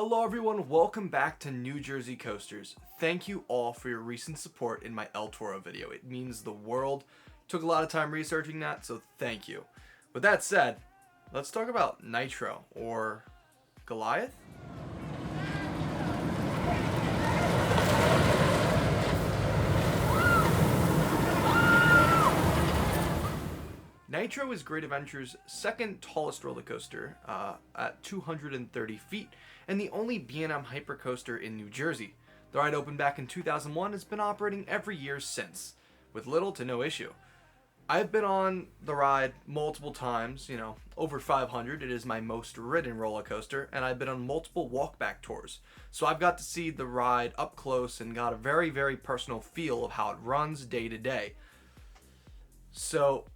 Hello everyone, welcome back to New Jersey Coasters. Thank you all for your recent support in my El Toro video. It means the world. Took a lot of time researching that, so thank you. With that said, let's talk about Nitro, or Goliath? Nitro is Great Adventure's second tallest roller coaster at 230 feet and the only B&M Hypercoaster in New Jersey. The ride opened back in 2001 and has been operating every year since, with little to no issue. I've been on the ride multiple times, over 500. It is my most ridden roller coaster, and I've been on multiple walkback tours. So I've got to see the ride up close and got a very, very personal feel of how it runs day to day. So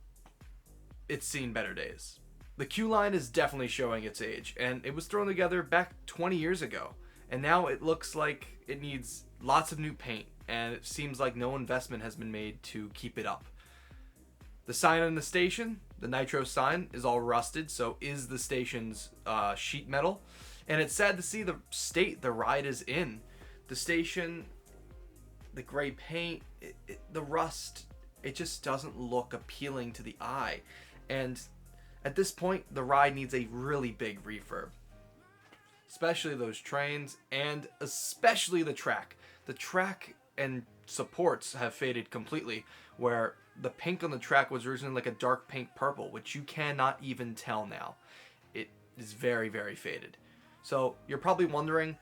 it's seen better days. The queue line is definitely showing its age, and it was thrown together back 20 years ago, and now it looks like it needs lots of new paint, and it seems like no investment has been made to keep it up. The sign on the station, the Nitro sign, is all rusted, so is the station's sheet metal, and it's sad to see the state the ride is in. The station, the gray paint, the rust, it just doesn't look appealing to the eye. And at this point, the ride needs a really big refurb. Especially those trains, and especially the track. The track and supports have faded completely, where the pink on the track was originally like a dark pink purple, which you cannot even tell now. It is very, very faded. So you're probably wondering,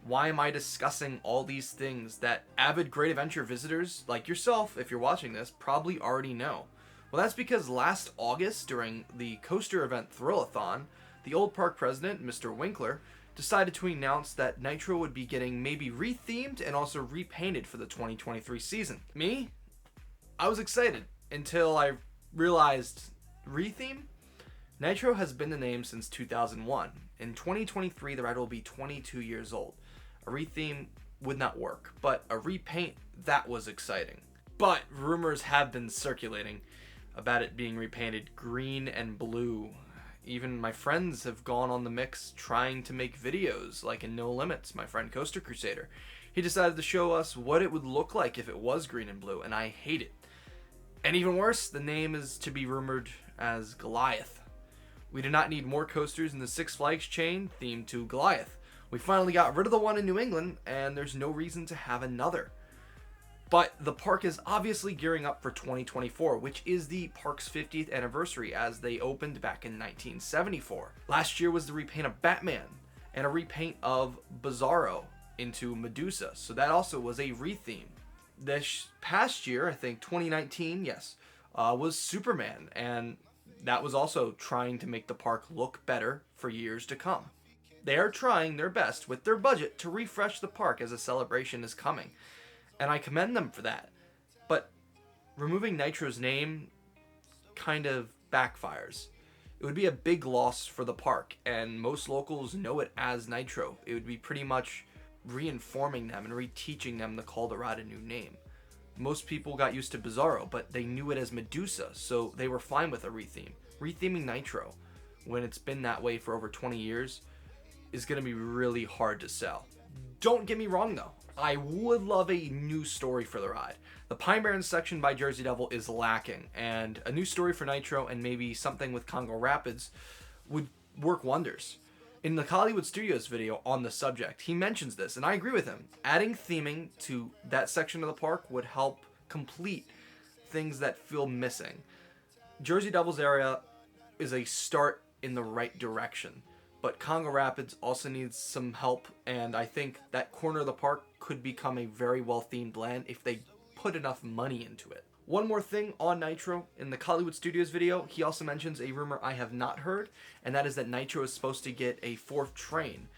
why am I discussing all these things that avid Great Adventure visitors, like yourself, if you're watching this, probably already know? Well, that's because last August, during the coaster event Thrillathon, the old park president, Mr. Winkler, decided to announce that Nitro would be getting maybe rethemed and also repainted for the 2023 season. Me? I was excited until I realized retheme? Nitro has been the name since 2001. In 2023, the ride will be 22 years old. A retheme would not work, but a repaint, that was exciting. But rumors have been circulating about it being repainted green and blue. Even my friends have gone on the mix trying to make videos, like in No Limits, my friend Coaster Crusader. He decided to show us what it would look like if it was green and blue, and I hate it. And even worse, the name is to be rumored as Goliath. We do not need more coasters in the Six Flags chain themed to Goliath. We finally got rid of the one in New England, and there's no reason to have another. But the park is obviously gearing up for 2024, which is the park's 50th anniversary, as they opened back in 1974. Last year was the repaint of Batman and a repaint of Bizarro into Medusa, so that also was a retheme. This past year, I think 2019, was Superman, and that was also trying to make the park look better for years to come. They are trying their best with their budget to refresh the park as a celebration is coming, and I commend them for that. But removing Nitro's name kind of backfires. It would be a big loss for the park, and most locals know it as Nitro. It would be pretty much reinforming them and reteaching them to call the ride a new name. Most people got used to Bizarro, but they knew it as Medusa, so they were fine with a retheme. Retheming Nitro, when it's been that way for over 20 years, is going to be really hard to sell. Don't get me wrong though, I would love a new story for the ride. The Pine Barrens section by Jersey Devil is lacking, and a new story for Nitro and maybe something with Congo Rapids would work wonders. In the Hollywood Studios video on the subject, he mentions this, and I agree with him. Adding theming to that section of the park would help complete things that feel missing. Jersey Devil's area is a start in the right direction, but Congo Rapids also needs some help, and I think that corner of the park could become a very well-themed land if they put enough money into it. One more thing on Nitro, in the Hollywood Studios video, he also mentions a rumor I have not heard, and that is that Nitro is supposed to get a 4th train.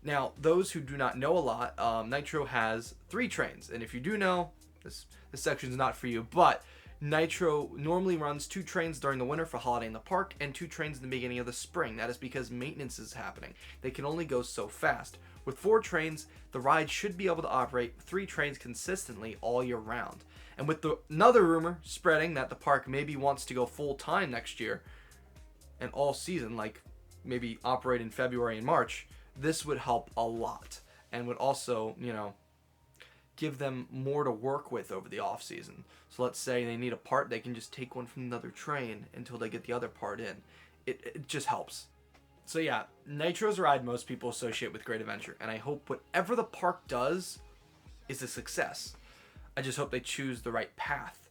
Now, those who do not know a lot, Nitro has 3 trains, and if you do know, this section's not for you, but Nitro normally runs 2 trains during the winter for Holiday in the Park and 2 trains in the beginning of the spring. That is because maintenance is happening. They can only go so fast. With 4 trains, the ride should be able to operate 3 trains consistently all year round. And with another rumor spreading that the park maybe wants to go full time next year and all season, like maybe operate in February and March, this would help a lot and would also, you know, give them more to work with over the off season. So let's say they need a part, they can just take one from another train until they get the other part in. It just helps. So yeah, Nitro's a ride most people associate with Great Adventure, and I hope whatever the park does is a success. I just hope they choose the right path.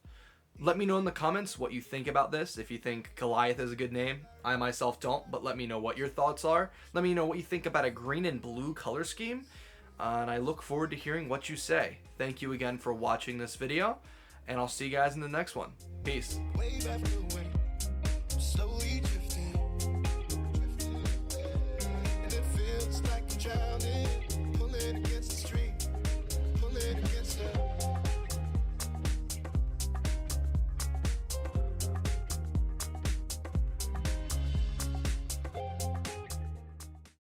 Let me know in the comments what you think about this. If you think Goliath is a good name, I myself don't, but let me know what your thoughts are. Let me know what you think about a green and blue color scheme, and I look forward to hearing what you say. Thank you again for watching this video, and I'll see you guys in the next one. Peace.